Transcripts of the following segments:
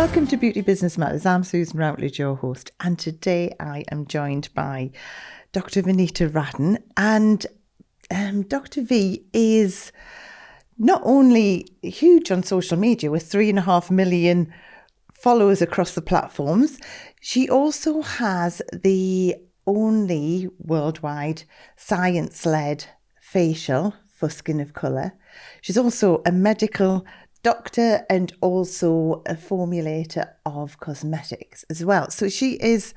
Welcome to Beauty Business Matters. I'm Susan Routledge, your host, and today I am joined by Dr. Vanita Rattan. And Dr. V is not only huge on social media with 3.5 million followers across the platforms, she also has the only worldwide science-led facial for skin of colour. She's also a medical doctor and also a formulator of cosmetics as well. So she is,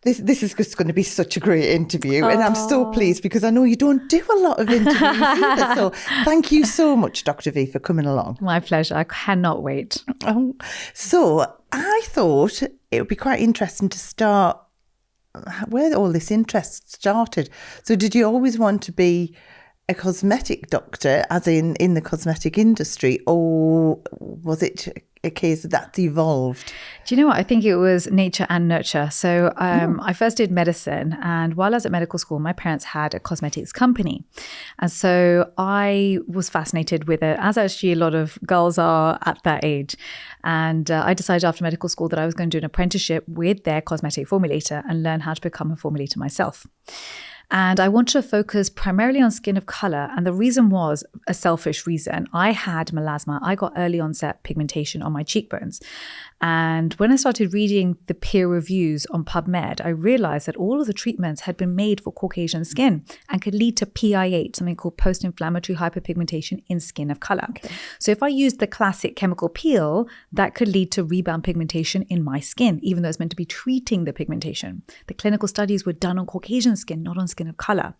this is just going to be such a great interview. And I'm so pleased because I know you don't do a lot of interviews either. So thank you so much, Dr. V, for coming along. My pleasure. I cannot wait. So I thought it would be quite interesting to start where all this interest started. So did you always want to be a cosmetic doctor, as in the cosmetic industry, or was it a case that's evolved? Do you know what? I think it was nature and nurture. So I first did medicine, and while I was at medical school, my parents had a cosmetics company. And so I was fascinated with it, as actually a lot of girls are at that age. And I decided after medical school that I was going to do an apprenticeship with their cosmetic formulator and learn how to become a formulator myself. And I wanted to focus primarily on skin of color. And the reason was a selfish reason. I had melasma. I got early onset pigmentation on my cheekbones. And when I started reading the peer reviews on PubMed, I realized that all of the treatments had been made for Caucasian skin and could lead to PI8, something called post-inflammatory hyperpigmentation in skin of color. Okay. So if I used the classic chemical peel, that could lead to rebound pigmentation in my skin, even though it's meant to be treating the pigmentation. The clinical studies were done on Caucasian skin, not on skin of color.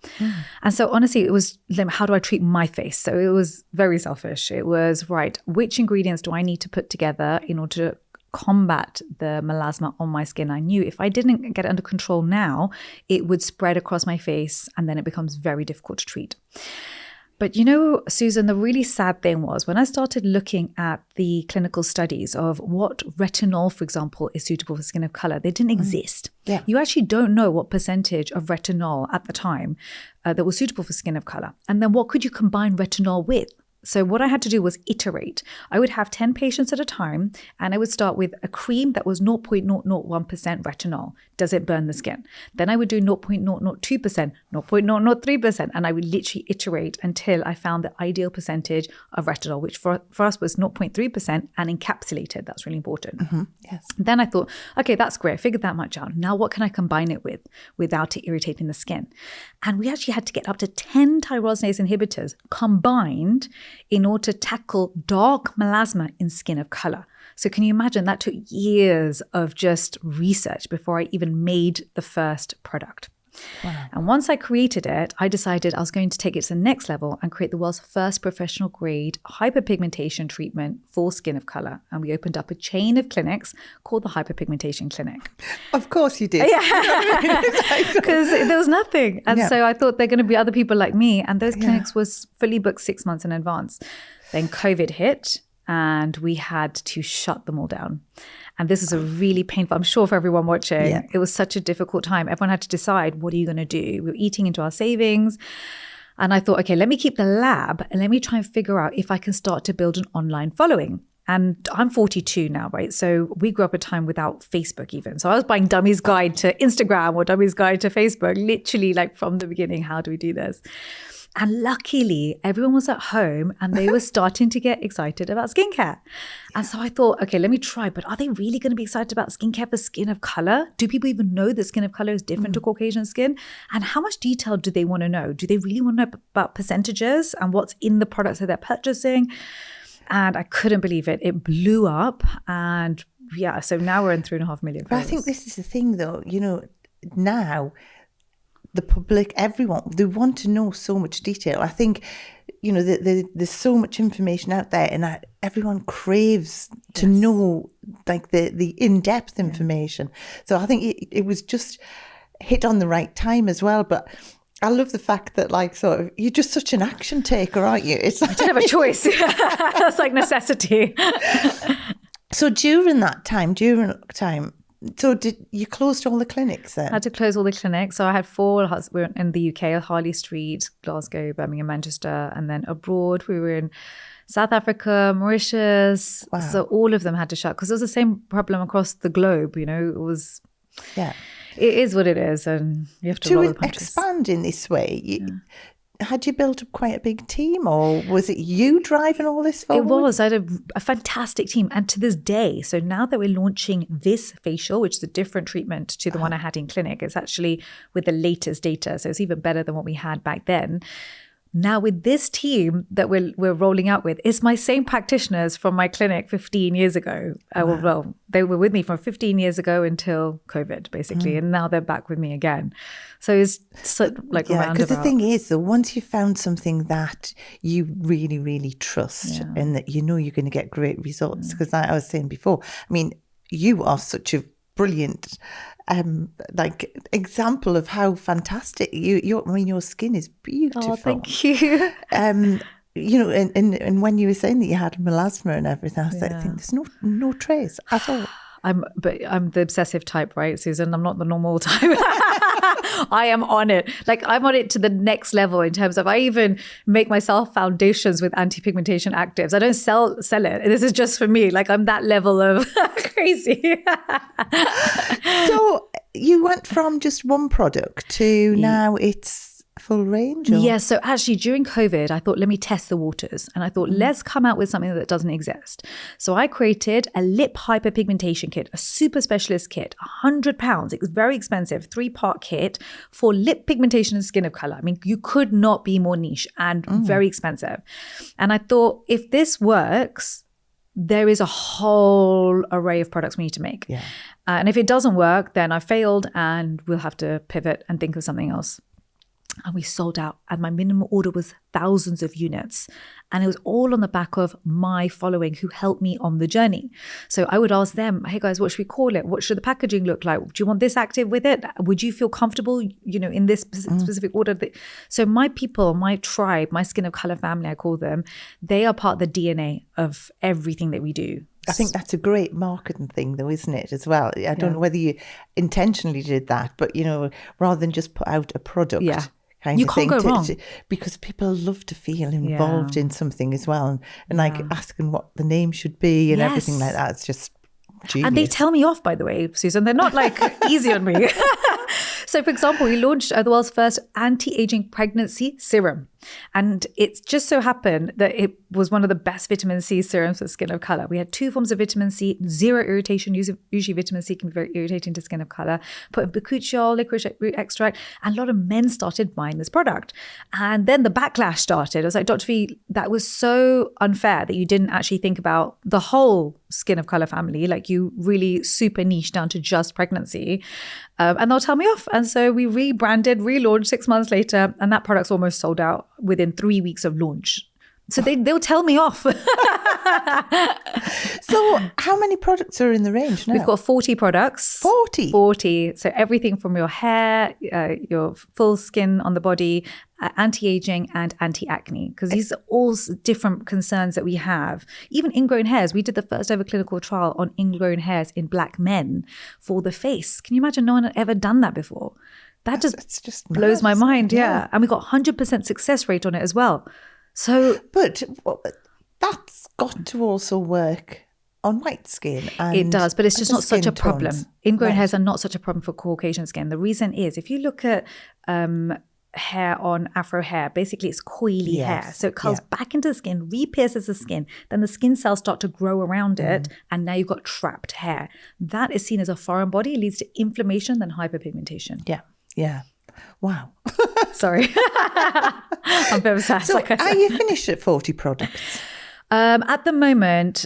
And so honestly, it was, how do I treat my face? So it was very selfish. It was, right, which ingredients do I need to put together in order to combat the melasma on my skin? I knew if I didn't get it under control now, it would spread across my face and then it becomes very difficult to treat. But you know, Susan, the really sad thing was when I started looking at the clinical studies of what retinol, for example, is suitable for skin of color, they didn't exist. Yeah. You actually don't know what percentage of retinol at the time that was suitable for skin of color. And then what could you combine retinol with? So what I had to do was iterate. I would have 10 patients at a time, and I would start with a cream that was 0.001% retinol. Does it burn the skin? Then I would do 0.002%, 0.003%, and I would literally iterate until I found the ideal percentage of retinol, which for us was 0.3% and encapsulated. That's really important. Mm-hmm. Yes. Then I thought, okay, that's great. I figured that much out. Now what can I combine it with without it irritating the skin? And we actually had to get up to 10 tyrosinase inhibitors combined in order to tackle dark melasma in skin of color. So can you imagine that took years of just research before I even made the first product. Wow. And once I created it, I decided I was going to take it to the next level and create the world's first professional grade hyperpigmentation treatment for skin of color. And we opened up a chain of clinics called the Hyperpigmentation Clinic. Of course you did. Yeah, because there was nothing. And so I thought there are going to be other people like me. And those clinics was fully booked 6 months in advance. Then COVID hit and we had to shut them all down. And this is a really painful, I'm sure for everyone watching, it was such a difficult time. Everyone had to decide, what are you going to do? We were eating into our savings. And I thought, okay, let me keep the lab and let me try and figure out if I can start to build an online following. And I'm 42 now, right? So we grew up a time without Facebook even. So I was buying Dummy's Guide to Instagram or Dummy's Guide to Facebook, literally like from the beginning, how do we do this? And luckily, everyone was at home and they were starting to get excited about skincare. And so I thought, okay, let me try. But are they really going to be excited about skincare for skin of color? Do people even know that skin of color is different to Caucasian skin? And how much detail do they want to know? Do they really want to know about percentages and what's in the products that they're purchasing? And I couldn't believe it. It blew up. And yeah, so now we're in 3.5 million. But I think this is the thing though, you know, now the public, everyone, they want to know so much detail. I think, you know, there's so much information out there and everyone craves to know like the in-depth information. So I think it was just hit on the right time as well. But I love the fact that like sort of you're just such an action taker, aren't you? It's like, I don't have a choice. That's like necessity. So during that time, so did you closed all the clinics then? I had to close all the clinics. So I had 4. We were in the UK, Harley Street, Glasgow, Birmingham, Manchester, and then abroad we were in South Africa, Mauritius. Wow. So all of them had to shut because it was the same problem across the globe. You know, it is what it is, and you have to roll the punches. Expand in this way. Had you built up quite a big team, or was it you driving all this forward? It was. I had a fantastic team. And to this day, so now that we're launching this facial, which is a different treatment to the one I had in clinic, it's actually with the latest data. So it's even better than what we had back then. Now with this team that we're rolling out with, it's my same practitioners from my clinic 15 years ago. Well, they were with me from 15 years ago until COVID, basically. And now they're back with me again. So it's like a roundabout. Because the thing is, though, once you've found something that you really, really trust and that you know you're going to get great results, because like I was saying before, I mean, you are such a brilliant example of how fantastic your skin is beautiful. Oh, thank you. You know, and when you were saying that you had melasma and everything, I was like, I think there's no trace at all. I'm the obsessive type, right, Susan? I'm not the normal type. I am on it. Like I'm on it to the next level in terms of I even make myself foundations with anti-pigmentation actives. I don't sell it. This is just for me. Like I'm that level of crazy. So you went from just one product to now it's full range? Or? Yeah, so actually during COVID, I thought, let me test the waters. And I thought, let's come out with something that doesn't exist. So I created a lip hyperpigmentation kit, a super specialist kit, £100. It was very expensive, 3-part kit for lip pigmentation and skin of color. I mean, you could not be more niche and very expensive. And I thought, if this works, there is a whole array of products we need to make. Yeah. And if it doesn't work, then I failed and we'll have to pivot and think of something else. And we sold out, and my minimum order was thousands of units. And it was all on the back of my following who helped me on the journey. So I would ask them, hey guys, what should we call it? What should the packaging look like? Do you want this active with it? Would you feel comfortable, you know, in this specific order? So my people, my tribe, my skin of color family, I call them, they are part of the DNA of everything that we do. I think that's a great marketing thing though, isn't it, as well? I don't know whether you intentionally did that, but, you know, rather than just put out a product. Yeah. You can't go wrong. Because people love to feel involved in something as well. And like asking what the name should be and everything like that. It's just genius. And they tell me off, by the way, Susan. They're not like easy on me. So, for example, we launched the world's first anti-aging pregnancy serum. And it just so happened that it was one of the best vitamin C serums for skin of color. We had 2 forms of vitamin C, 0 irritation. Usually vitamin C can be very irritating to skin of color. Put in bakuchiol, licorice root extract, and a lot of men started buying this product. And then the backlash started. I was like, Dr. V, that was so unfair that you didn't actually think about the whole skin of color family. Like you really super niche down to just pregnancy. And they'll tell me off. And so we rebranded, relaunched 6 months later, and that product's almost sold out within 3 weeks of launch. So they'll tell me off. So how many products are in the range now? We've got 40 products. 40? 40. So everything from your hair, your full skin on the body, anti-aging and anti-acne, because these are all different concerns that we have. Even ingrown hairs. We did the first ever clinical trial on ingrown hairs in black men for the face. Can you imagine no one had ever done that before? That just blows my mind. Yeah. And we got 100% success rate on it as well. So, but that's got to also work on white skin. And it does, but it's just not such a problem. Tones. Ingrown hairs are not such a problem for Caucasian skin. The reason is if you look at hair on Afro hair, basically it's coily hair. So it curls back into the skin, re-pierces the skin, then the skin cells start to grow around it, and now you've got trapped hair. That is seen as a foreign body. It leads to inflammation, then hyperpigmentation. Yeah, yeah. Wow. Sorry. I'm very obsessed. So are you finished at 40 products? At the moment,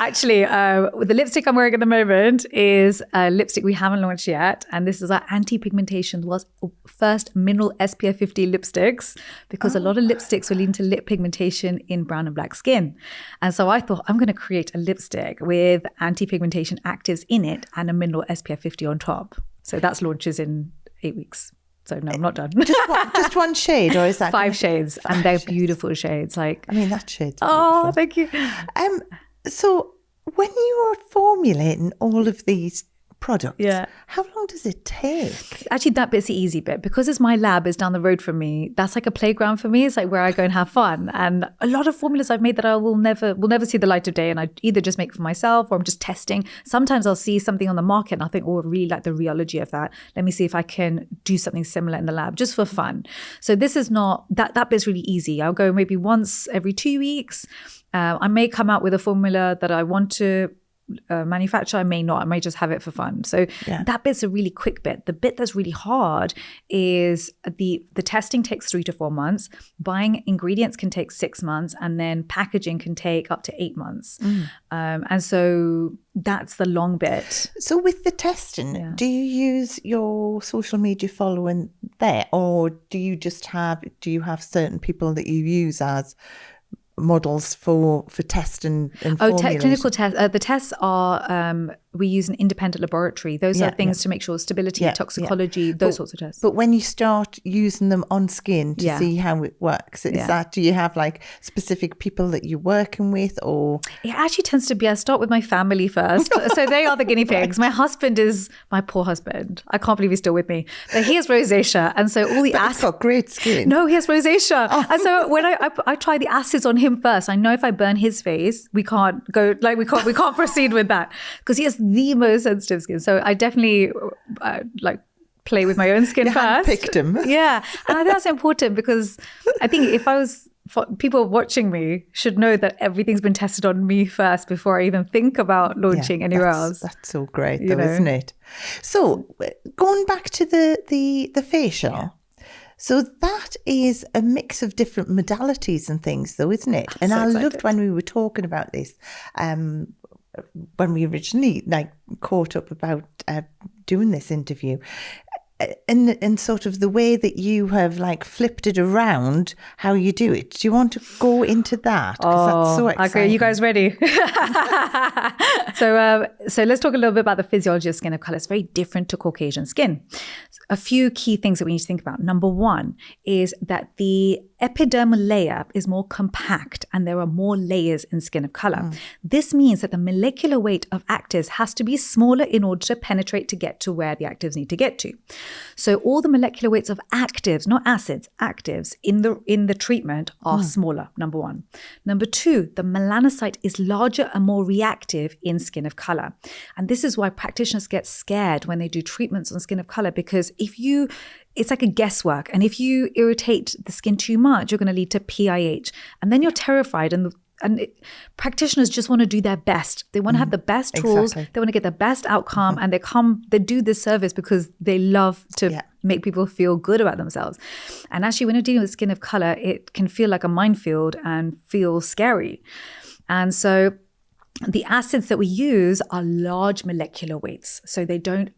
actually, the lipstick I'm wearing at the moment is a lipstick we haven't launched yet. And this is our anti-pigmentation, was first mineral SPF 50 lipsticks, because a lot of lipsticks will lead to lip pigmentation in brown and black skin. And so I thought I'm going to create a lipstick with anti-pigmentation actives in it and a mineral SPF 50 on top. So that's launches in 8 weeks. So no, I'm not done. Just one shade, or is that 5 shades? And they're beautiful shades. Like, I mean, that shade's oh, thank you. So when you are formulating all of these product. Yeah. How long does it take? Actually, that bit's the easy bit. Because it's my lab is down the road from me, that's like a playground for me. It's like where I go and have fun. And a lot of formulas I've made that I will never see the light of day. And I either just make for myself or I'm just testing. Sometimes I'll see something on the market and I think, oh, I really like the rheology of that. Let me see if I can do something similar in the lab just for fun. So this is not, that bit's really easy. I'll go maybe once every 2 weeks. I may come out with a formula that I want to manufacture. I may not. I may just have it for fun. So that bit's a really quick bit. The bit that's really hard is the testing takes 3 to 4 months. Buying ingredients can take 6 months, and then packaging can take up to 8 months. And so that's the long bit. So with the testing, do you use your social media following there, or do you have certain people that you use as models for testing and formulation? Clinical tests. The tests are we use an independent laboratory. Those are things to make sure stability, toxicology, those sorts of tests. But when you start using them on skin to see how it works, do you have like specific people that you're working with, or? It actually tends to be, I start with my family first. So they are the guinea pigs. My husband is, my poor husband, I can't believe he's still with me, but he has rosacea. And so all the acids. He's got great skin. No, he has rosacea. And so when I try the acids on him first, I know if I burn his face, we can't proceed with that because he has the most sensitive skin. So I definitely play with my own skin first. Picked him. Yeah. And I think that's important because I think people watching me should know that everything's been tested on me first before I even think about launching anywhere else. That's so great though, isn't it? So going back to the facial. Yeah. So that is a mix of different modalities and things though, isn't it? And I loved when we were talking about this, when we originally caught up about doing this interview, and sort of the way that you have flipped it around, how you do it. Do you want to go into that? Because that's so exciting. Okay, you guys ready? So let's talk a little bit about the physiology of skin of color. It's very different to Caucasian skin. A few key things that we need to think about. Number one is that the epidermal layer is more compact and there are more layers in skin of color. This means that the molecular weight of actives has to be smaller in order to penetrate to get to where the actives need to get to. So all the molecular weights of actives, not acids, actives in the treatment are smaller, number one. Number two, the melanocyte is larger and more reactive in skin of color. And this is why practitioners get scared when they do treatments on skin of color, because it's like a guesswork. And if you irritate the skin too much, you're going to lead to PIH. And then you're terrified. Practitioners just want to do their best. They want to have the best tools. Exactly. They want to get the best outcome. And they do this service because they love to make people feel good about themselves. And actually, when you're dealing with skin of color, it can feel like a minefield and feel scary. And so the acids that we use are large molecular weights. So they don't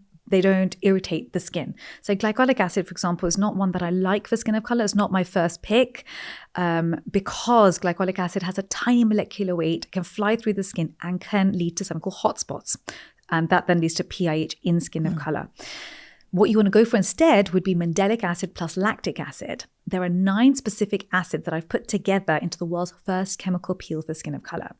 irritate the skin. So glycolic acid, for example, is not one that I like for skin of color. It's not my first pick because glycolic acid has a tiny molecular weight, can fly through the skin and can lead to something called hotspots. And that then leads to PIH in skin of color. What you want to go for instead would be mandelic acid plus lactic acid. There are 9 specific acids that I've put together into the world's first chemical peel for skin of color.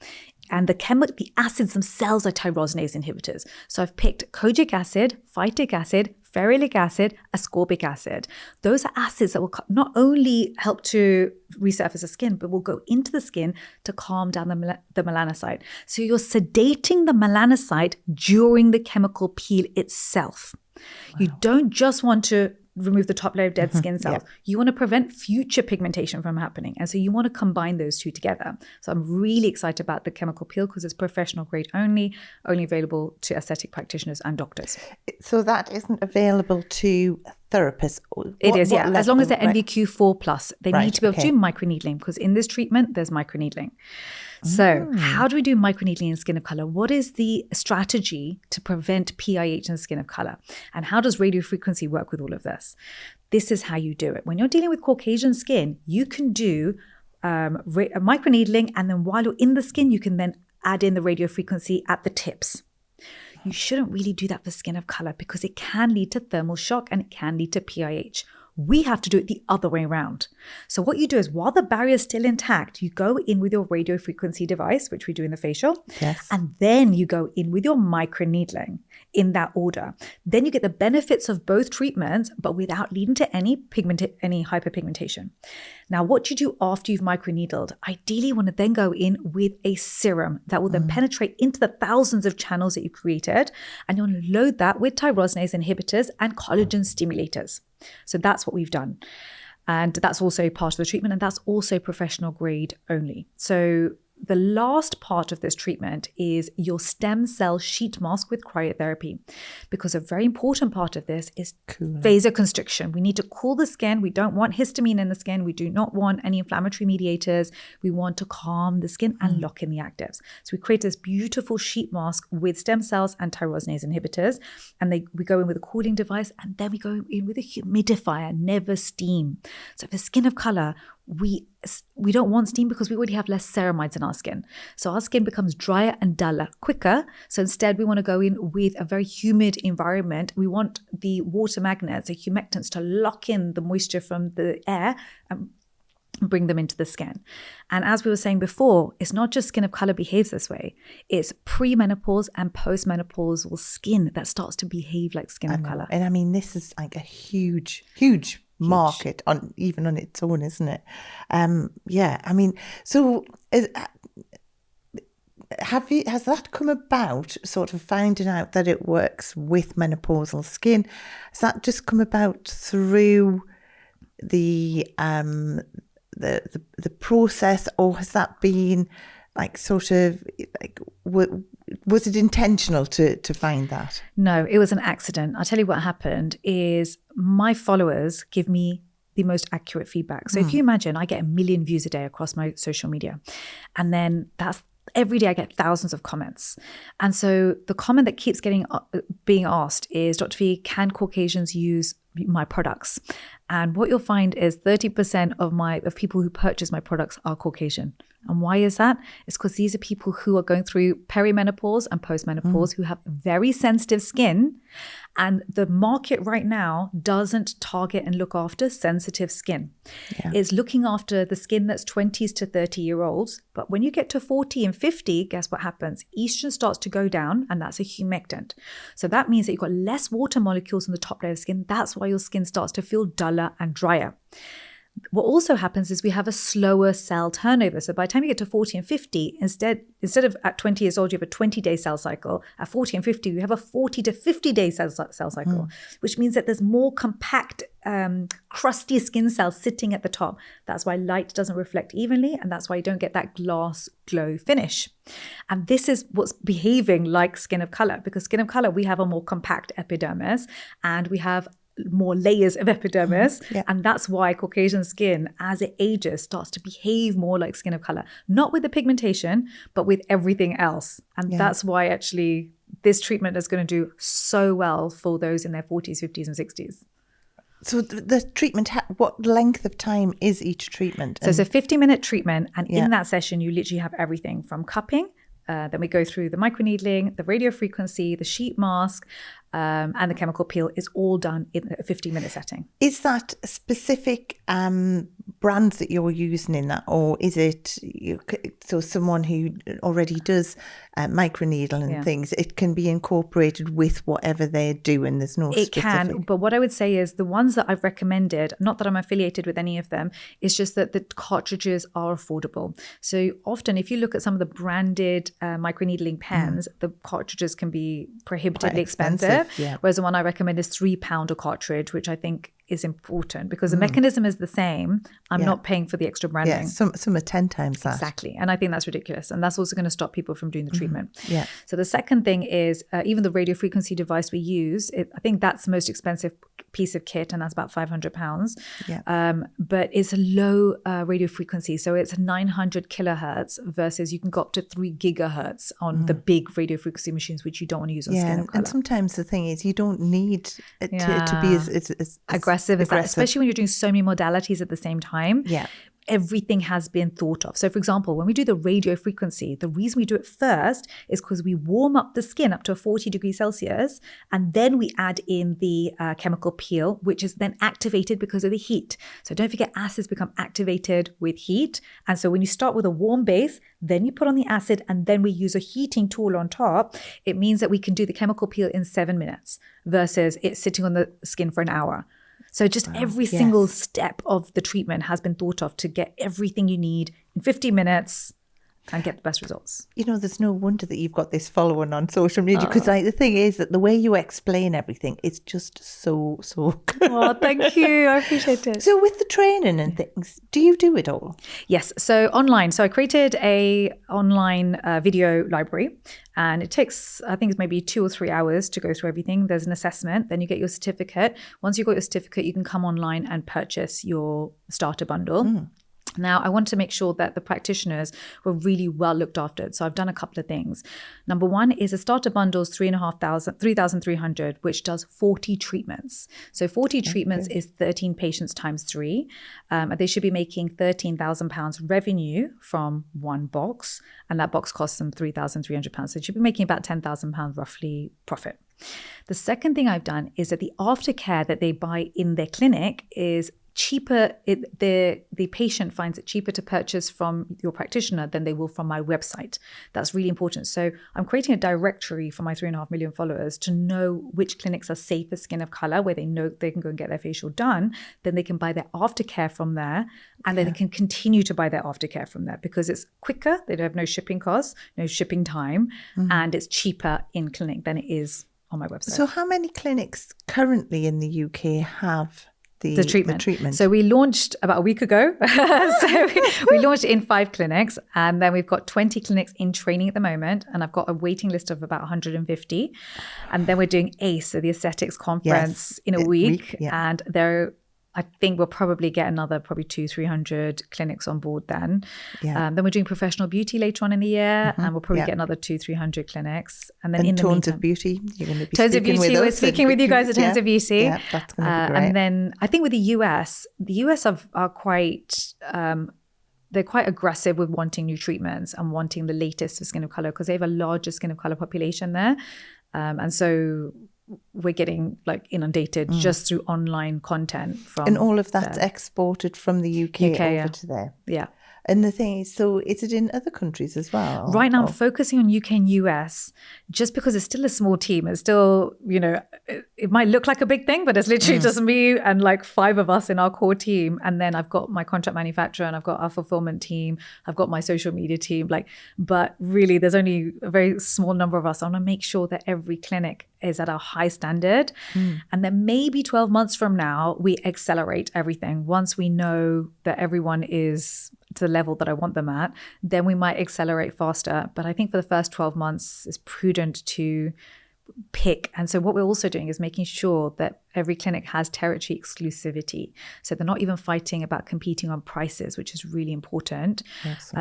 And the acids themselves are tyrosinase inhibitors. So I've picked kojic acid, phytic acid, ferulic acid, ascorbic acid. Those are acids that will not only help to resurface the skin, but will go into the skin to calm down the melanocyte. So you're sedating the melanocyte during the chemical peel itself. Wow. You don't just want to remove the top layer of dead skin cells. You want to prevent future pigmentation from happening. And so you want to combine those two together. So I'm really excited about the chemical peel because it's professional grade only available to aesthetic practitioners and doctors. So that isn't available to therapists? It is, yeah. As long as they're NVQ4+, they need to be able to do microneedling because in this treatment, there's microneedling. So how do we do microneedling in skin of color? What is the strategy to prevent PIH in skin of color? And how does radiofrequency work with all of this? This is how you do it. When you're dealing with Caucasian skin, you can do microneedling, and then while you're in the skin, you can then add in the radiofrequency at the tips. You shouldn't really do that for skin of color because it can lead to thermal shock and it can lead to PIH. We have to do it the other way around. So what you do is while the barrier is still intact, you go in with your radio frequency device, which we do in the facial, Yes. and then you go in with your microneedling in that order. Then you get the benefits of both treatments, but without leading to any hyperpigmentation. Now, what you do after you've microneedled, ideally you want to then go in with a serum that will then penetrate into the thousands of channels that you've created, and you want to load that with tyrosinase inhibitors and collagen stimulators. So that's what we've done. And that's also part of the treatment, and that's also professional grade only. So the last part of this treatment is your stem cell sheet mask with cryotherapy, because a very important part of this is vasoconstriction. We need to cool the skin. We don't want histamine in the skin. We do not want any inflammatory mediators. We want to calm the skin and lock in the actives. So we create this beautiful sheet mask with stem cells and tyrosinase inhibitors, and we go in with a cooling device, and then we go in with a humidifier, never steam. So for skin of color, we don't want steam because we already have less ceramides in our skin. So our skin becomes drier and duller quicker. So instead, we want to go in with a very humid environment. We want the water magnets, the humectants, to lock in the moisture from the air and bring them into the skin. And as we were saying before, it's not just skin of color behaves this way. It's premenopause and postmenopausal skin that starts to behave like skin of color. And I mean, this is like a huge market on its own, isn't it? Yeah, I mean, so has that come about, sort of finding out that it works with menopausal skin? Has that just come about through the process, or has that been like sort of like was it intentional to find that? No, it was an accident. I'll tell you what happened is my followers give me the most accurate feedback. So if you imagine, I get 1 million views a day across my social media, and then that's every day I get thousands of comments. And so the comment that keeps being asked is, Dr. V, can Caucasians use my products? And what you'll find is 30% of people who purchase my products are Caucasian. And why is that? It's because these are people who are going through perimenopause and postmenopause, who have very sensitive skin. And the market right now doesn't target and look after sensitive skin. Yeah. It's looking after the skin that's 20s to 30-year-olds. But when you get to 40 and 50, guess what happens? Estrogen starts to go down, and that's a humectant. So that means that you've got less water molecules in the top layer of skin. That's why your skin starts to feel duller and drier. What also happens is we have a slower cell turnover. So by the time you get to 40 and 50, instead of at 20 years old, you have a 20-day cell cycle. At 40 and 50, you have a 40 to 50-day cell cycle, which means that there's more compact, crusty skin cells sitting at the top. That's why light doesn't reflect evenly, and that's why you don't get that glass glow finish. And this is what's behaving like skin of color, because skin of color, we have a more compact epidermis, and we have more layers of epidermis. And that's why Caucasian skin, as it ages, starts to behave more like skin of color, not with the pigmentation, but with everything else. And that's why actually this treatment is going to do so well for those in their 40s, 50s and 60s. So the treatment, what length of time is each treatment? So it's a 50-minute treatment. And in that session, you literally have everything from cupping. Then we go through the microneedling, the radio frequency, the sheet mask, and the chemical peel is all done in a 50-minute setting. Is that specific brands that you're using in that, or is it so someone who already does microneedle and things, it can be incorporated with whatever they're doing? There's no specific... It can, but what I would say is the ones that I've recommended, not that I'm affiliated with any of them, it's just that the cartridges are affordable. So often if you look at some of the branded microneedling pens, the cartridges can be prohibitively expensive. Whereas the one I recommend is £3 a cartridge, which I think is important because the mechanism is the same. I'm not paying for the extra branding. Yeah, some are 10 times that. Exactly. And I think that's ridiculous. And that's also going to stop people from doing the treatment. Yeah. So the second thing is even the radio frequency device we use, I think that's the most expensive piece of kit, and that's about £500. Yeah. But it's a low radio frequency. So it's 900 kilohertz versus you can go up to 3 gigahertz on the big radio frequency machines, which you don't want to use on skin of color. And sometimes the thing is you don't need it to be as aggressive as that, especially when you're doing so many modalities at the same time. Yeah. everything has been thought of. So for example, when we do the radio frequency, the reason we do it first is because we warm up the skin up to 40 degrees Celsius, and then we add in the chemical peel, which is then activated because of the heat. So don't forget, acids become activated with heat. And so when you start with a warm base, then you put on the acid, and then we use a heating tool on top, it means that we can do the chemical peel in 7 minutes versus it sitting on the skin for an hour. So just every single step of the treatment has been thought of to get everything you need in 50 minutes and get the best results. You know, there's no wonder that you've got this following on social media, because like the thing is that the way you explain everything, it's just so good. Oh, thank you. I appreciate it. So with the training and things, do you do it all? Yes. So online. So I created a online video library, and it takes, I think it's maybe 2 or 3 hours to go through everything. There's an assessment, then you get your certificate. Once you've got your certificate, you can come online and purchase your starter bundle. Now, I want to make sure that the practitioners were really well looked after. So I've done a couple of things. Number one is a starter bundle is 3,300, which does 40 treatments. So 40 treatments is 13 patients times 3. They should be making £13,000 revenue from one box, and that box costs them £3,300. So they should be making about £10,000 roughly profit. The second thing I've done is that the aftercare that they buy in their clinic is cheaper. The patient finds it cheaper to purchase from your practitioner than they will from my website. That's really important. So I'm creating a directory for my 3.5 million followers to know which clinics are safe for skin of color, where they know they can go and get their facial done. Then they can buy their aftercare from there, and then they can continue to buy their aftercare from there because it's quicker. They don't have no shipping costs, no shipping time, and it's cheaper in clinic than it is on my website. So how many clinics currently in the UK have the treatment? So we launched about a week ago. So we launched in 5 clinics, and then we've got 20 clinics in training at the moment. And I've got a waiting list of about 150. And then we're doing ACE, so the aesthetics conference, in a week. And I think we'll probably get another 200-300 clinics on board then. Then we're doing professional beauty later on in the year, and we'll probably get another 200-300 clinics. And then in the Tones meantime, of Beauty, you're going to be Tones of Beauty, we're speaking with you guys at Tones of Beauty. Yeah, that's going to be great. And then I think with the US are quite... they're quite aggressive with wanting new treatments and wanting the latest for skin of color because they have a larger skin of color population there. And so we're getting like inundated just through online content from and all of that's exported from the UK over to there. Yeah. And the thing is, so is it in other countries as well? Right now, I'm focusing on UK and US just because it's still a small team. It's still, it might look like a big thing, but it's literally just me and like 5 of us in our core team. And then I've got my contract manufacturer and I've got our fulfillment team. I've got my social media team. But really, there's only a very small number of us. I want to make sure that every clinic is at a high standard. And then maybe 12 months from now, we accelerate everything. Once we know that everyone is to the level that I want them at, then we might accelerate faster. But I think for the first 12 months, it's prudent to pick. And so what we're also doing is making sure that every clinic has territory exclusivity. So they're not even fighting about competing on prices, which is really important.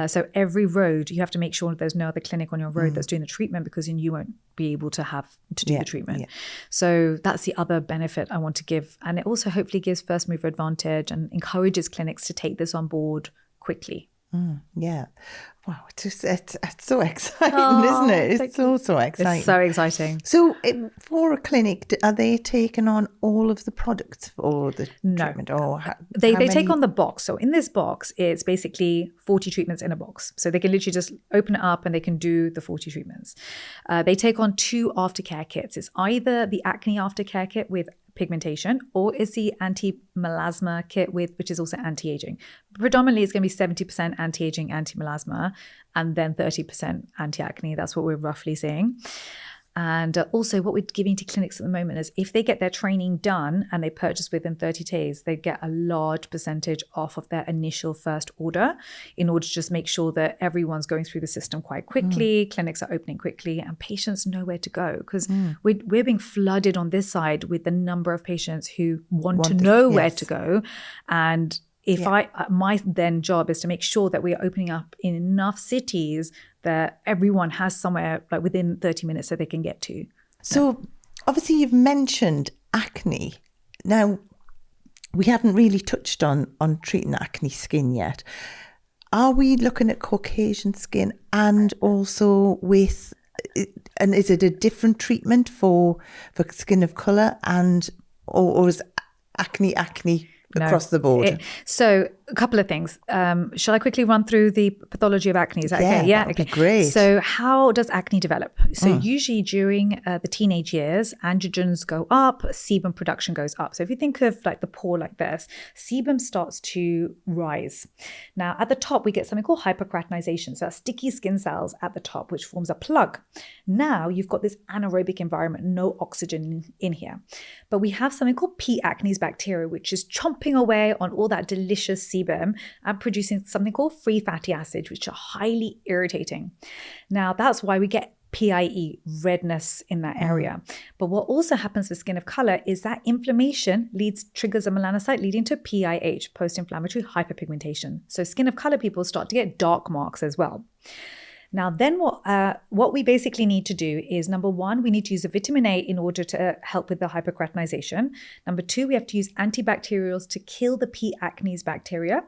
So every road, you have to make sure there's no other clinic on your road that's doing the treatment, because then you won't be able to do the treatment. So that's the other benefit I want to give. And it also hopefully gives first mover advantage and encourages clinics to take this on board quickly. Wow, it's so exciting, isn't it? It's so exciting. It's so exciting. So for a clinic, are they taking on all of the products for the treatment? Or they take on the box. So in this box, it's basically 40 treatments in a box. So they can literally just open it up and they can do the 40 treatments. They take on 2 aftercare kits. It's either the acne aftercare kit with Pigmentation, or is the anti-melasma kit which is also anti-aging. Predominantly, it's going to be 70% anti-aging, anti-melasma, and then 30% anti-acne. That's what we're roughly seeing. And also what we're giving to clinics at the moment is if they get their training done and they purchase within 30 days, they get a large percentage off of their initial first order in order to just make sure that everyone's going through the system quite quickly, clinics are opening quickly, and patients know where to go. Because we're being flooded on this side with the number of patients who want to know where to go. And my then job is to make sure that we are opening up in enough cities that everyone has somewhere like within 30 minutes that they can get to. So obviously you've mentioned acne. Now, we haven't really touched on treating acne skin yet. Are we looking at Caucasian skin and also with, and is it a different treatment for skin of colour or is acne across the board? So a couple of things. Shall I quickly run through the pathology of acne? Is that okay? Yeah, that'd be great. So how does acne develop? So usually during the teenage years, androgens go up, sebum production goes up. So if you think of like the pore like this, sebum starts to rise. Now at the top, we get something called hyperkeratinization. So that's sticky skin cells at the top, which forms a plug. Now you've got this anaerobic environment, no oxygen in here. But we have something called P. acnes bacteria, which is chomping away on all that delicious sebum and producing something called free fatty acids, which are highly irritating. Now, that's why we get PIE, redness in that area. But what also happens with skin of color is that inflammation triggers a melanocyte leading to PIH, post-inflammatory hyperpigmentation. So skin of color people start to get dark marks as well. Now, then what we basically need to do is, number one, we need to use a vitamin A in order to help with the hyperkeratinization. Number two, we have to use antibacterials to kill the P. acnes bacteria.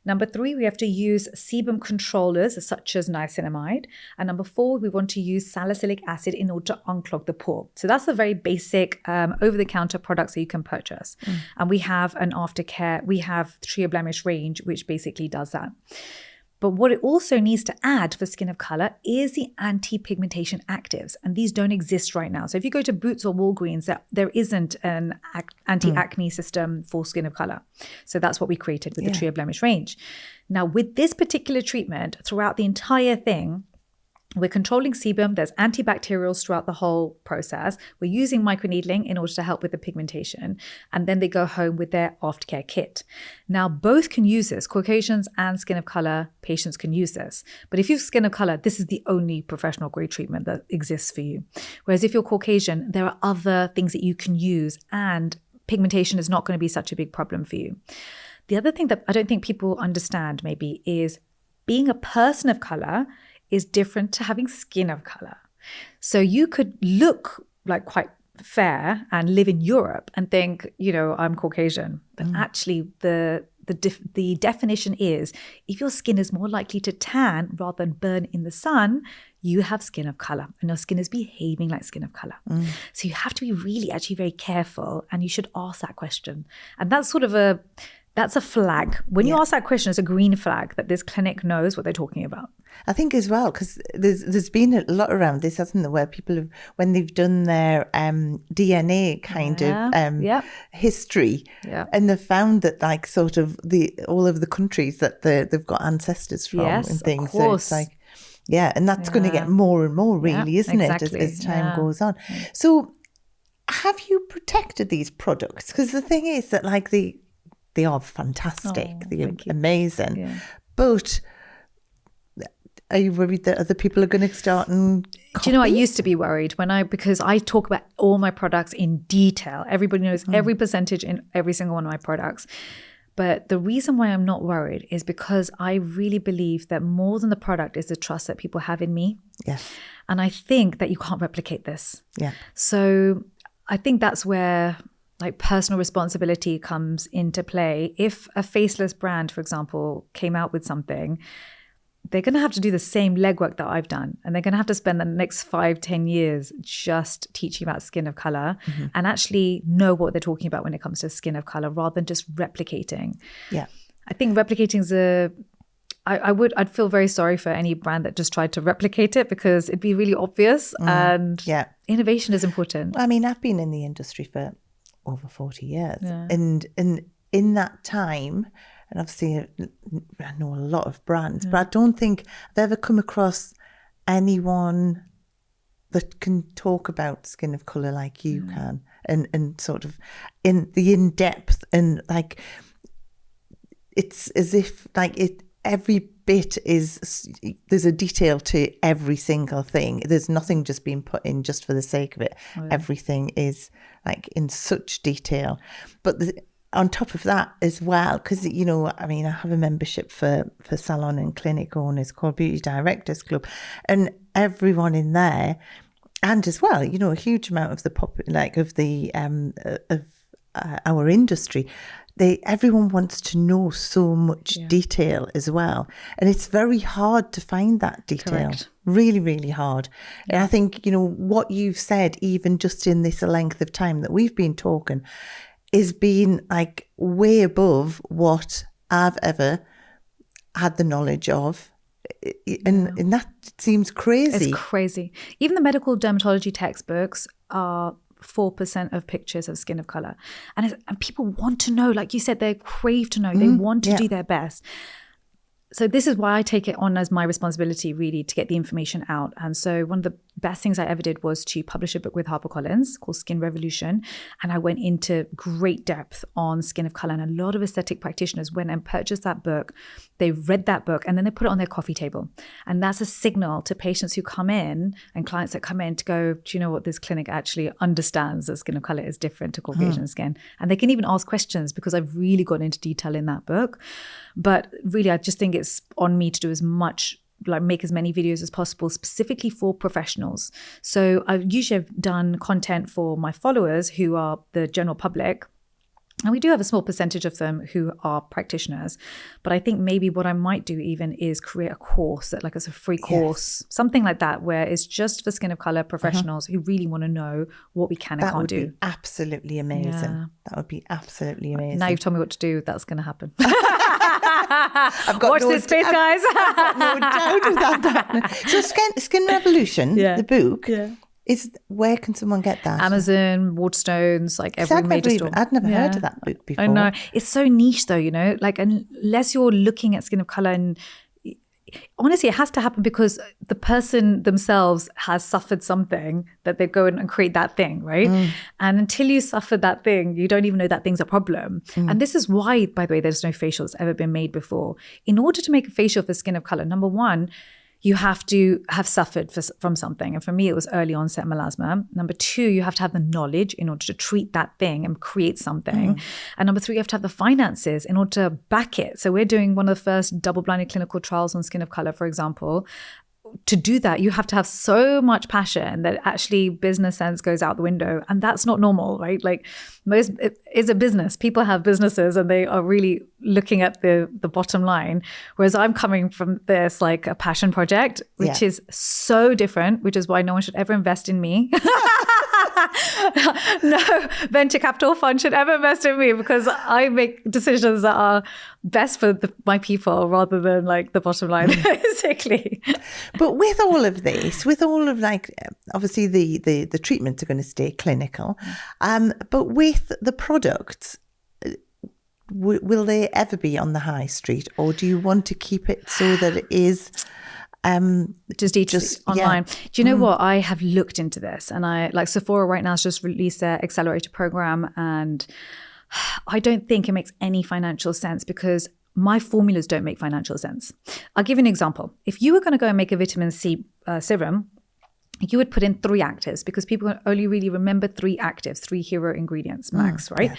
Number three, we have to use sebum controllers such as niacinamide. And number four, we want to use salicylic acid in order to unclog the pore. So that's the very basic over-the-counter products that you can purchase. And we have an aftercare, we have Trio Blemish range, which basically does that. But what it also needs to add for skin of color is the anti-pigmentation actives. And these don't exist right now. So if you go to Boots or Walgreens, there isn't an anti-acne system for skin of color. So that's what we created with the Trio Blemish range. Now, with this particular treatment, throughout the entire thing, we're controlling sebum. There's antibacterials throughout the whole process. We're using microneedling in order to help with the pigmentation. And then they go home with their aftercare kit. Now, both can use this. Caucasians and skin of color patients can use this. But if you're skin of color, this is the only professional grade treatment that exists for you. Whereas if you're Caucasian, there are other things that you can use, and pigmentation is not going to be such a big problem for you. The other thing that I don't think people understand maybe is being a person of color is different to having skin of color. So you could look like quite fair and live in Europe and think, I'm Caucasian. But actually the definition is, if your skin is more likely to tan rather than burn in the sun, you have skin of color and your skin is behaving like skin of color. So you have to be really actually very careful, and you should ask that question. And that's that's a flag. When you ask that question, it's a green flag that this clinic knows what they're talking about. I think as well, because there's been a lot around this, hasn't there, where people have, when they've done their DNA kind of history, and they've found that like sort of all of the countries that they've got ancestors from and things. Of course. So it's like, and that's going to get more and more, really, isn't it, as time goes on. So have you protected these products? Because the thing is that like they are fantastic. They're amazing. Yeah. But are you worried that other people are going to start and copy? Do you know, I used to be worried because I talk about all my products in detail. Everybody knows every percentage in every single one of my products. But the reason why I'm not worried is because I really believe that more than the product is the trust that people have in me. Yes. And I think that you can't replicate this. Yeah. So I think that's where like personal responsibility comes into play. If a faceless brand, for example, came out with something, they're going to have to do the same legwork that I've done. And they're going to have to spend the next 5-10 years just teaching about skin of color and actually know what they're talking about when it comes to skin of color rather than just replicating. Yeah. I think replicating is I'd feel very sorry for any brand that just tried to replicate it, because it'd be really obvious and innovation is important. I mean, I've been in the industry for over 40 years. Yeah. And in that time, and obviously I know a lot of brands, but I don't think I've ever come across anyone that can talk about skin of colour like you can, and sort of in-depth, and like it's as if like every bit there's a detail to every single thing. There's nothing just being put in just for the sake of it. Everything is like in such detail. But on top of that as well, because, I mean, I have a membership for salon and clinic owners called Beauty Directors Club, and everyone in there, and as well, a huge amount of the our industry everyone wants to know so much detail as well. And it's very hard to find that detail. Correct. Really, really hard. And I think, what you've said, even just in this length of time that we've been talking, is being like way above what I've ever had the knowledge of. And that seems crazy. It's crazy. Even the medical dermatology textbooks are 4% of pictures of skin of color. And people want to know, like you said, they crave to know. They want to do their best. So this is why I take it on as my responsibility, really, to get the information out. And so one of the best things I ever did was to publish a book with HarperCollins called Skin Revolution. And I went into great depth on skin of color. And a lot of aesthetic practitioners went and purchased that book. They read that book and then they put it on their coffee table. And that's a signal to patients who come in and clients that come in to go, do you know what, this clinic actually understands that skin of color is different to Caucasian skin. And they can even ask questions because I've really gone into detail in that book. But really, I just think it's on me to do as much, like make as many videos as possible, specifically for professionals. So I usually have done content for my followers who are the general public. And we do have a small percentage of them who are practitioners. But I think maybe what I might do even is create a course that like as a free course, something like that, where it's just for skin of color professionals who really want to know what we can and can't do. That would be absolutely amazing. Yeah. That would be absolutely amazing. Now you've told me what to do. That's going to happen. I've got Watch this space, guys. I've got no doubt of that. So Skin Revolution, the book, is where can someone get that? Amazon, Waterstones, like every major store. I'd never heard of that book before. I know. It's so niche though, like unless you're looking at skin of color, and honestly, it has to happen because the person themselves has suffered something that they go and create that thing, right? And until you suffer that thing, you don't even know that thing's a problem. And this is why, by the way, there's no facial that's ever been made before. In order to make a facial for skin of color, number one, you have to have suffered from something. And for me, it was early onset melasma. Number two, you have to have the knowledge in order to treat that thing and create something. And number three, you have to have the finances in order to back it. So we're doing one of the first double-blinded clinical trials on skin of color, for example. To do that, you have to have so much passion that actually business sense goes out the window. And that's not normal, right? Like it's a business. People have businesses and they are really looking at the bottom line. Whereas I'm coming from this like a passion project, which is so different, which is why no one should ever invest in me. No venture capital fund should ever invest in me because I make decisions that are best for my people rather than like the bottom line, basically. But with all of this, with all of like, obviously the treatments are going to stay clinical, but with the products, will they ever be on the high street, or do you want to keep it so that it is just online? Do you know what? I have looked into this, and I like Sephora right now has just released their accelerator program, and I don't think it makes any financial sense because my formulas don't make financial sense. I'll give you an example. If you were going to go and make a vitamin C serum, you would put in 3 actives because people only really remember 3 actives, 3 hero ingredients max, right?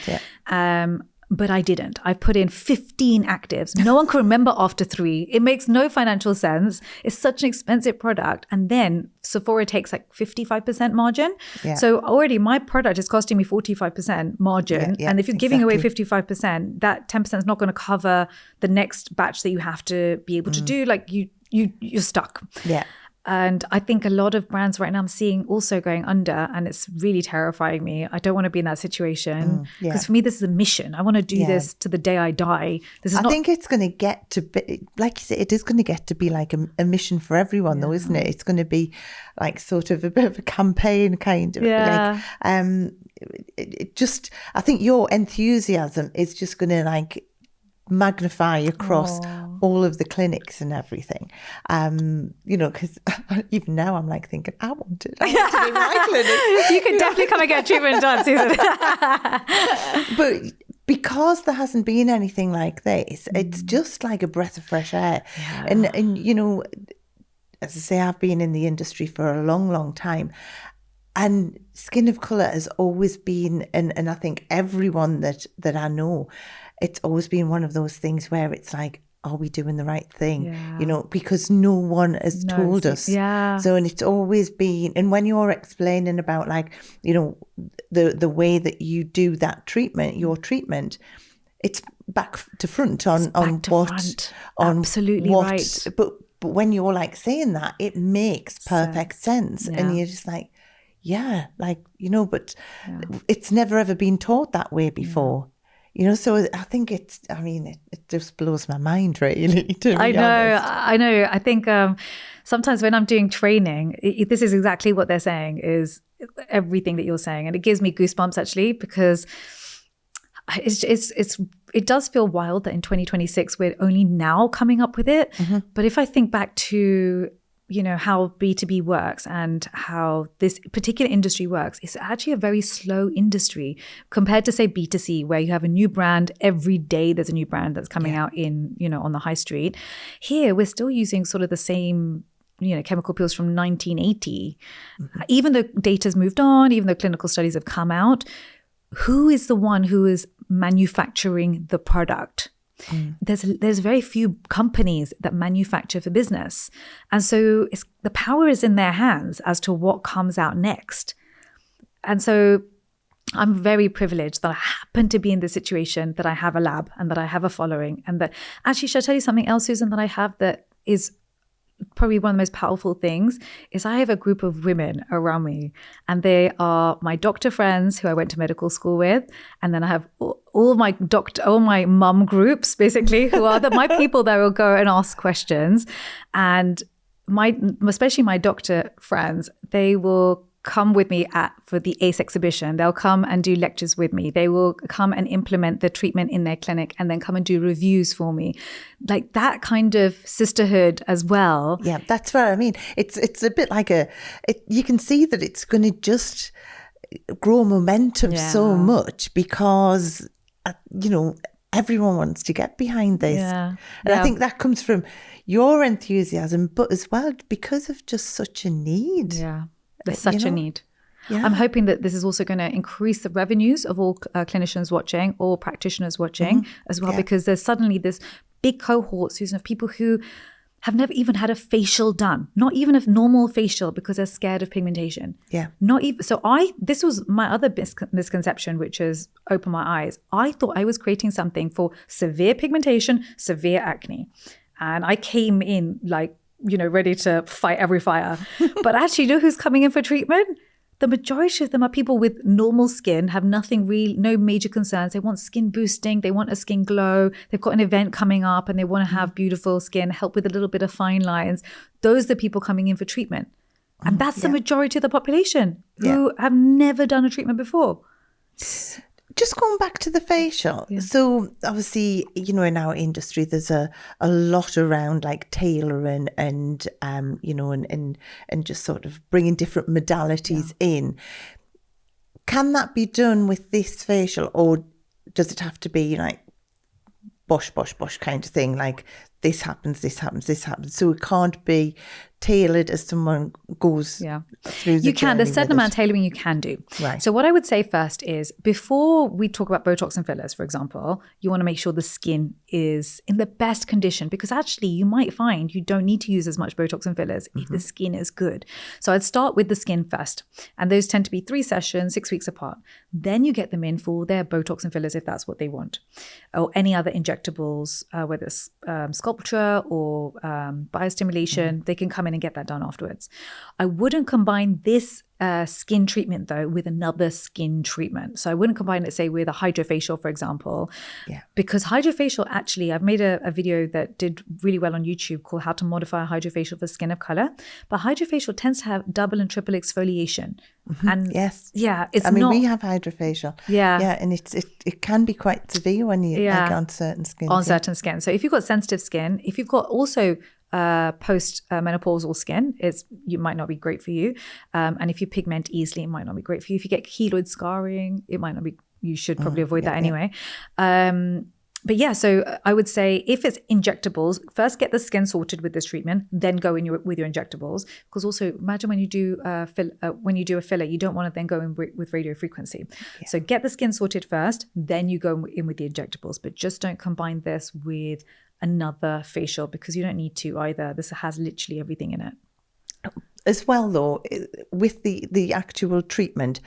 But I didn't. I put in 15 actives. No one can remember after 3. It makes no financial sense. It's such an expensive product. And then Sephora takes like 55% margin. So already my product is costing me 45% margin. And if you're giving away 55%, that 10% is not going to cover the next batch that you have to be able to do. Like you're stuck. And I think a lot of brands right now I'm seeing also going under, and it's really terrifying me. I don't want to be in that situation because for me, this is a mission. I want to do this to the day I die. I think it's going to get to be, like you said, it is going to get to be like a mission for everyone though, isn't it? It's going to be like sort of a bit of a campaign kind of like, it just, I think your enthusiasm is just going to like magnify across all of the clinics and everything, because even now I'm like thinking I want it in my clinic. You can definitely come and get treatment done, Susan. But because there hasn't been anything like this, it's just like a breath of fresh air. And as I say, I've been in the industry for a long time, and skin of colour has always been, and I think everyone that I know, it's always been one of those things where it's like, are we doing the right thing? Because no one has told us. So, and it's always been, and when you're explaining about like, the way that you do that treatment, your treatment, it's back to front on back to what front. on Absolutely what, right. but when you're like saying that, it makes perfect sense. Yeah. And you're just like, yeah, like, but it's never ever been taught that way before. So I think it just blows my mind, really, to be honest. I know. I think sometimes when I'm doing training, this is exactly what they're saying, is everything that you're saying. And it gives me goosebumps, actually, because it does feel wild that in 2026 we're only now coming up with it. Mm-hmm. But if I think back to how B2B works and how this particular industry works, it's actually a very slow industry compared to, say, B2C, where you have a new brand every day. There's a new brand that's coming out in on the high street. Here we're still using sort of the same chemical peels from 1980. Mm-hmm. Even though data's moved on, even though clinical studies have come out, who is the one who is manufacturing the product? There's very few companies that manufacture for business. And so the power is in their hands as to what comes out next. And so I'm very privileged that I happen to be in this situation, that I have a lab and that I have a following. And that actually, should I tell you something else, Susan, that I have that is probably one of the most powerful things is I have a group of women around me, and they are my doctor friends who I went to medical school with. And then I have all my mum groups, basically, who are my people that will go and ask questions. And especially my doctor friends, they will come with me for the ACE exhibition. They'll come and do lectures with me. They will come and implement the treatment in their clinic and then come and do reviews for me. Like that kind of sisterhood as well. Yeah, that's what I mean. It's a bit like you can see that it's going to just grow momentum so much because, everyone wants to get behind this. Yeah. And I think that comes from your enthusiasm, but as well because of just such a need. Yeah. There's such a need. Yeah. I'm hoping that this is also going to increase the revenues of all clinicians watching, all practitioners watching as well, because there's suddenly this big cohort, Susan, of people who have never even had a facial done, not even a normal facial, because they're scared of pigmentation. Yeah. Not even. So this was my other misconception, which has opened my eyes. I thought I was creating something for severe pigmentation, severe acne. And I came in ready to fight every fire. But actually, who's coming in for treatment? The majority of them are people with normal skin, have no major concerns. They want skin boosting. They want a skin glow. They've got an event coming up and they want to have beautiful skin, help with a little bit of fine lines. Those are the people coming in for treatment. And that's the majority of the population who have never done a treatment before. Just going back to the facial. Yeah. So obviously, in our industry, there's a lot around like tailoring and just sort of bringing different modalities in. Can that be done with this facial, or does it have to be like bosh kind of thing? Like this happens. So it can't be tailored as someone goes through the journey. There's a certain amount of tailoring you can do. Right. So what I would say first is, before we talk about Botox and fillers, for example, you want to make sure the skin is in the best condition, because actually you might find you don't need to use as much Botox and fillers if the skin is good. So I'd start with the skin first. And those tend to be 3 sessions, 6 weeks apart. Then you get them in for their Botox and fillers if that's what they want. Or any other injectables, whether it's sculpture or biostimulation, they can come in and get that done afterwards. I wouldn't combine this skin treatment though with another skin treatment. So I wouldn't combine it, say, with a hydrofacial, for example, because hydrofacial, actually, I've made a video that did really well on YouTube called How to Modify a Hydrofacial for Skin of Color. But hydrofacial tends to have double and triple exfoliation. And we have hydrofacial. And it can be quite severe when you like on certain skin. Certain skin. So if you've got sensitive skin, if you've got also post-menopausal skin, you might not be great for you. And if you pigment easily, it might not be great for you. If you get keloid scarring, it might not be, you should probably avoid that anyway. So I would say if it's injectables, first get the skin sorted with this treatment, then go in with your injectables. Because also imagine when you do a filler, you don't want to then go in with radio frequency. Yeah. So get the skin sorted first, then you go in with the injectables. But just don't combine this with another facial, because you don't need to either. This has literally everything in it. As well, though, with the actual treatment,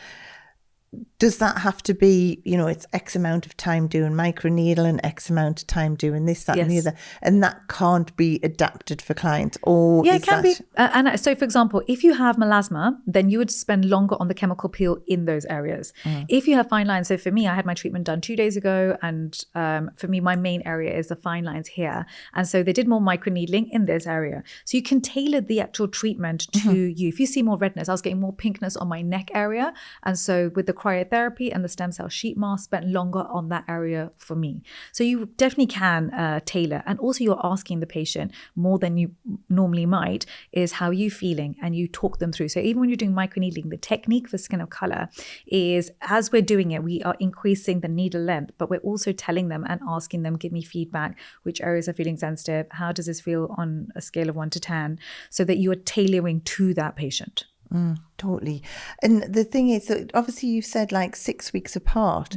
does that have to be, it's X amount of time doing microneedle and X amount of time doing this, that, and the other, and that can't be adapted for clients? Or yeah, it can be. And so, for example, if you have melasma, then you would spend longer on the chemical peel in those areas. If you have fine lines, so for me, I had my treatment done 2 days ago, and for me, my main area is the fine lines here, and so they did more microneedling in this area. So you can tailor the actual treatment to you. If you see more redness, I was getting more pinkness on my neck area, and so with the cryotherapy and the stem cell sheet mask, spent longer on that area for me. So you definitely can tailor. And also you're asking the patient more than you normally might is how are you feeling, and you talk them through. So even when you're doing microneedling, the technique for skin of color is as we're doing it, we are increasing the needle length, but we're also telling them and asking them, give me feedback, which areas are feeling sensitive, how does this feel on a scale of 1 to 10, so that you are tailoring to that patient. Totally. And the thing is that obviously you said like 6 weeks apart.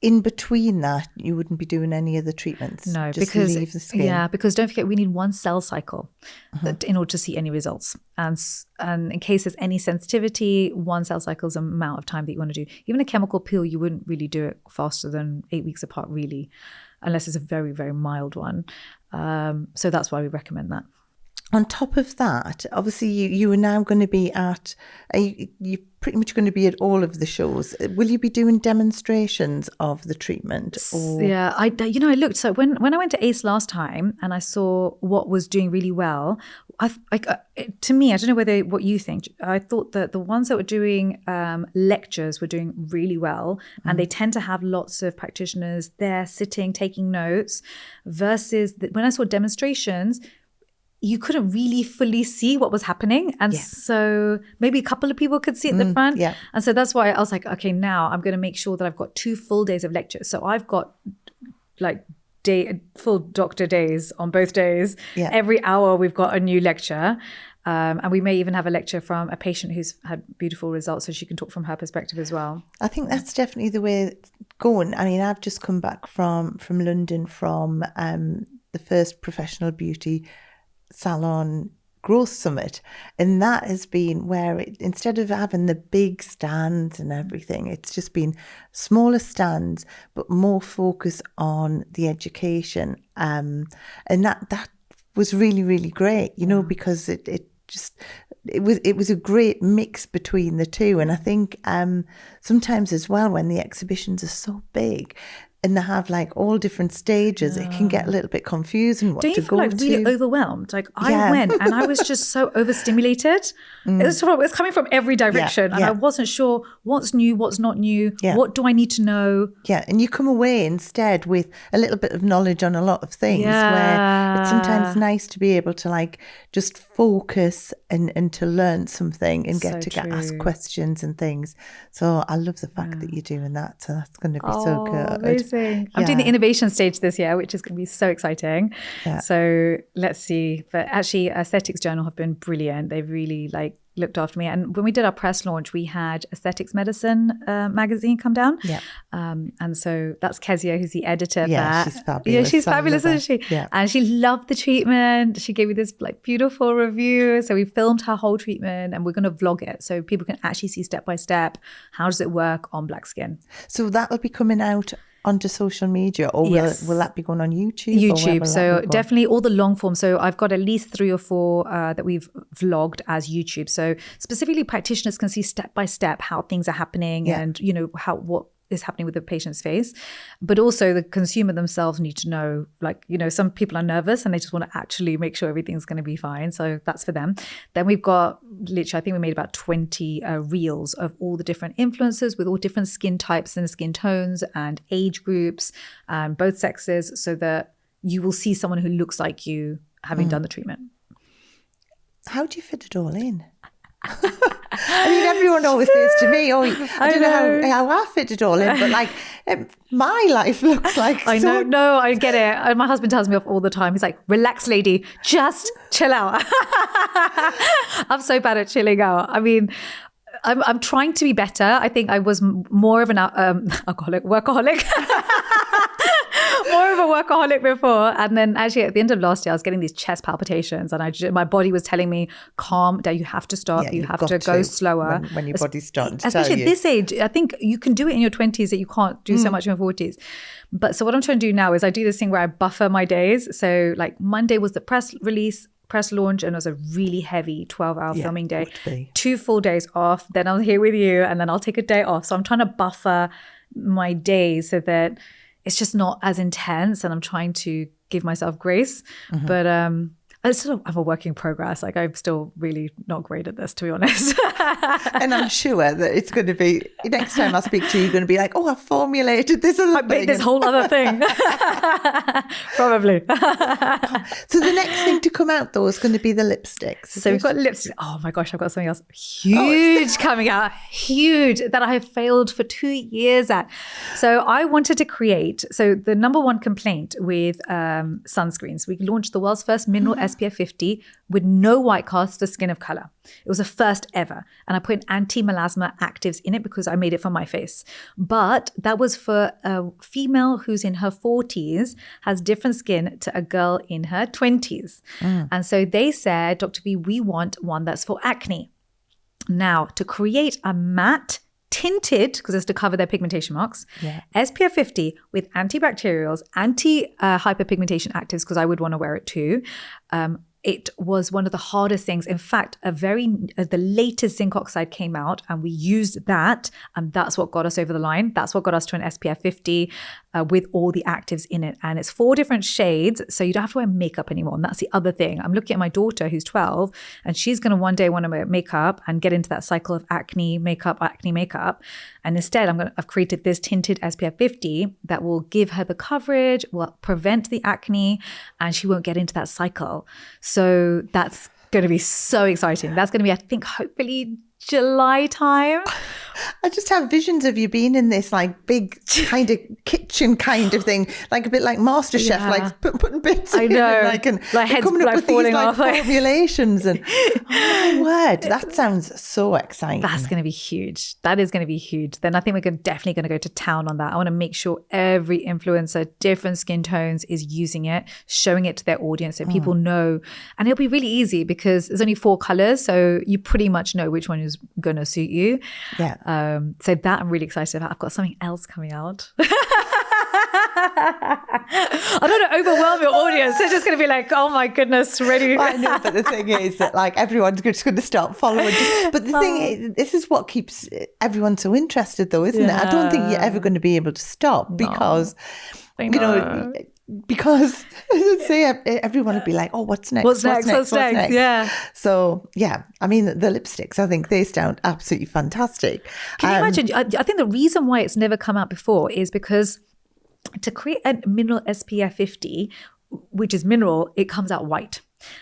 In between that, you wouldn't be doing any other treatments. No, just because leave the skin. Yeah, because don't forget, we need 1 cell cycle in order to see any results. And in case there's any sensitivity, 1 cell cycle is the amount of time that you want to do. Even a chemical peel, you wouldn't really do it faster than 8 weeks apart, really, unless it's a very, very mild one. So that's why we recommend that. On top of that, obviously you are now going to be at, you're pretty much going to be at all of the shows. Will you be doing demonstrations of the treatment? Or? Yeah, I looked. So when I went to ACE last time and I saw what was doing really well, to me, I don't know what you think. I thought that the ones that were doing lectures were doing really well, and they tend to have lots of practitioners there sitting, taking notes, versus when I saw demonstrations, you couldn't really fully see what was happening. And so maybe a couple of people could see at the front. Yeah. And so that's why I was like, okay, now I'm going to make sure that I've got 2 full days of lectures. So I've got like full doctor days on both days. Yeah. Every hour we've got a new lecture. And we may even have a lecture from a patient who's had beautiful results, so she can talk from her perspective as well. I think that's definitely the way it's going. I mean, I've just come back from London from the first professional beauty salon growth summit, and that has been where instead of having the big stands and everything, it's just been smaller stands but more focus on the education, and that was really, really great, because it was a great mix between the two. And I think sometimes as well, when the exhibitions are so big and they have like all different stages, it can get a little bit confusing what to go to. Don't you feel like really overwhelmed? Like I went and I was just so overstimulated. It was coming from every direction, and I wasn't sure what's new, what's not new, what do I need to know. Yeah, and you come away instead with a little bit of knowledge on a lot of things, where it's sometimes nice to be able to like just focus and to learn something and get to ask questions and things. So I love the fact that you're doing that. So that's going to be so good. Amazing. I'm doing the innovation stage this year, which is going to be so exciting. Yeah. So let's see. But actually, Aesthetics Journal have been brilliant. They've really looked after me. And when we did our press launch, we had Aesthetics Medicine magazine come down. Yeah. And so that's Kezia, who's the editor of that. She's fabulous. Yeah, she's fabulous, isn't she? Yeah. And she loved the treatment. She gave me this beautiful review. So we filmed her whole treatment, and we're going to vlog it so people can actually see step by step how does it work on black skin. So that'll be coming out onto social media, or will that be going on YouTube? YouTube. So definitely all the long form. So I've got at least 3 or 4 that we've vlogged as YouTube. So specifically practitioners can see step by step how things are happening and, what is happening with the patient's face. But also the consumer themselves need to know, some people are nervous and they just want to actually make sure everything's going to be fine. So that's for them. Then we've got literally, I think we made about 20 reels of all the different influencers with all different skin types and skin tones and age groups, both sexes, so that you will see someone who looks like you having done the treatment. How do you fit it all in? I mean, everyone always says to me, I don't know how I fit it all in, but my life looks like I know. No, I get it. My husband tells me off all the time. He's like, relax, lady, just chill out. I'm so bad at chilling out. I mean, I'm trying to be better. I think I was more of an workaholic more of a workaholic before. And then actually at the end of last year, I was getting these chest palpitations and my body was telling me, calm down, you have to stop, Yeah, you you've have got to go slower. when your body's starting to tell Especially you. at this age, I think you can do it in your 20s that you can't do so much in your 40s. But so what I'm trying to do now is I do this thing where I buffer my days. So like Monday was the press launch, and it was a really heavy 12-hour filming day. 2 full days off. Then I'm here with you, and then I'll take a day off. So I'm trying to buffer my days so that it's just not as intense, and I'm trying to give myself grace. But I'm a work in progress. Like I'm still really not great at this, to be honest. And I'm sure that it's going to be, next time I speak to you, you're going to be like, oh, I formulated this other thing. This whole other thing. Probably. So the next thing to come out, though, is going to be the lipsticks. So we've got lipsticks. Oh my gosh, I've got something else huge coming out. Huge, that I have failed for 2 years at. So I wanted to create, so the number one complaint with sunscreens, we launched the world's first mineral SPF 50 with no white cast for skin of color. It was the first ever. And I put anti-melasma actives in it because I made it for my face. But that was for a female who's in her 40s, has different skin to a girl in her 20s. And so they said, Dr. V, we want one that's for acne. Now, to create a matte tinted, because it's to cover their pigmentation marks, SPF 50 with antibacterials, anti-hyperpigmentation actives, because I would want to wear it too. It was one of the hardest things. In fact, the latest zinc oxide came out and we used that, and that's what got us over the line. That's what got us to an SPF 50 with all the actives in it. And it's 4 different shades, so you don't have to wear makeup anymore. And that's the other thing. I'm looking at my daughter who's 12, and she's going to one day want to wear makeup and get into that cycle of acne makeup. And instead, I've created this tinted SPF 50 that will give her the coverage, will prevent the acne, and she won't get into that cycle. So that's going to be so exciting. That's going to be, I think, hopefully July time. I just have visions of you being in this like big kind of kitchen kind of thing, like a bit like MasterChef, like putting bits in and heads coming up with falling these off. Formulations and oh my word, that sounds so exciting. That's going to be huge. That is going to be huge. Then I think we're definitely going to go to town on that. I want to make sure every influencer, different skin tones, is using it, showing it to their audience so people know. And it'll be really easy because there's only 4 colors, so you pretty much know which one is going to suit you. Yeah. So that I'm really excited about. I've got something else coming out. I don't want to overwhelm your audience. They're just going to be like, oh my goodness, ready. I know, but the thing is that like everyone's just going to start following. But the thing is, this is what keeps everyone so interested though, isn't it? I don't think you're ever going to be able to stop because, because say everyone would be like, oh, what's next? What's next? Yeah. So yeah, I mean the lipsticks, I think they sound absolutely fantastic. Can you imagine? I think the reason why it's never come out before is because to create a mineral SPF 50, which is mineral, it comes out white.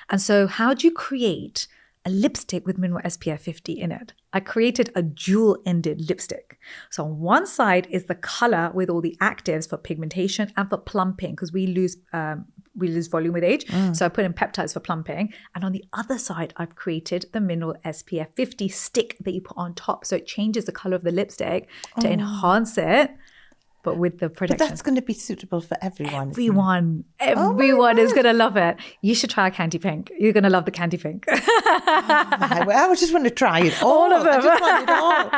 And so how do you create a lipstick with mineral SPF 50 in it? I created a dual-ended lipstick. So on one side is the color with all the actives for pigmentation and for plumping, because we lose volume with age. So I put in peptides for plumping. And on the other side, I've created the mineral SPF 50 stick that you put on top. So it changes the color of the lipstick to enhance it, but with the protection. But that's going to be suitable for everyone. Everyone is going to love it. You should try a candy pink. You're going to love the candy pink. I just want to try it all. All of them. I just want it all.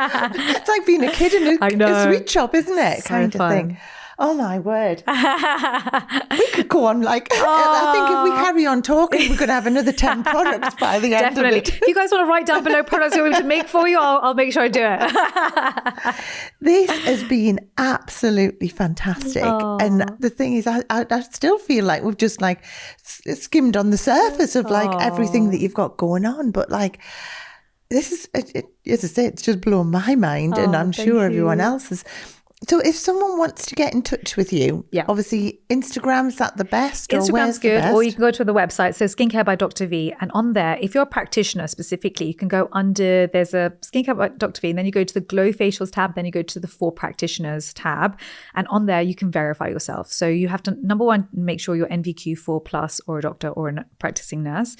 It's like being a kid in a sweet shop, isn't it? So kind fun. of thing. Oh my word. We could go on like, I think if we carry on talking, we're going to have another 10 products by the end of it. If you guys want to write down below products you want me to make for you, I'll make sure I do it. This has been absolutely fantastic. And the thing is, I still feel like we've just like skimmed on the surface of like everything that you've got going on. But like, this is, as I say, it's just blown my mind, and I'm sure everyone else's. So if someone wants to get in touch with you, obviously Instagram's that the best? Instagram's good, or you can go to the website. So Skincare by Dr. V. And on there, if you're a practitioner specifically, you can go under, there's a Skincare by Dr. V, and then you go to the Glow Facials tab, then you go to the For Practitioners tab. And on there, you can verify yourself. So you have to, number one, make sure you're NVQ4+ or a doctor or a practicing nurse.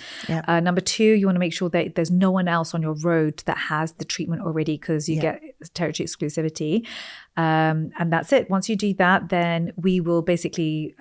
Number two, you want to make sure that there's no one else on your road that has the treatment already, because you get territory exclusivity. And that's it. Once you do that, then we will basically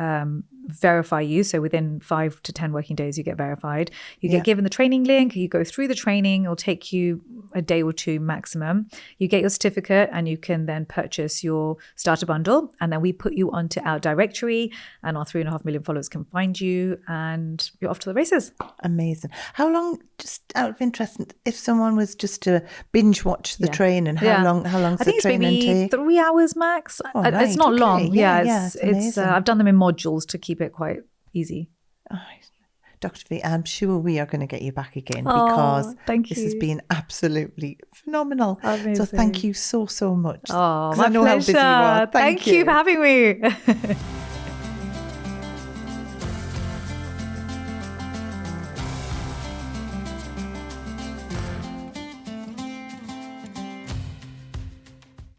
verify you. So within 5 to 10 working days, you get verified. You get given the training link. You go through the training. It'll take you a day or two maximum. You get your certificate and you can then purchase your starter bundle. And then we put you onto our directory and our 3.5 million followers can find you and you're off to the races. Amazing. How long, just out of interest, if someone was just to binge watch the training, how long I think it's maybe 3 hours max. It's not long. It's I've done them in modules to keep it quite easy. Oh, Dr. V, I'm sure we are going to get you back again because this has been absolutely phenomenal. Amazing. So thank you so much. Oh, my pleasure. How busy you are. Thank you for having me.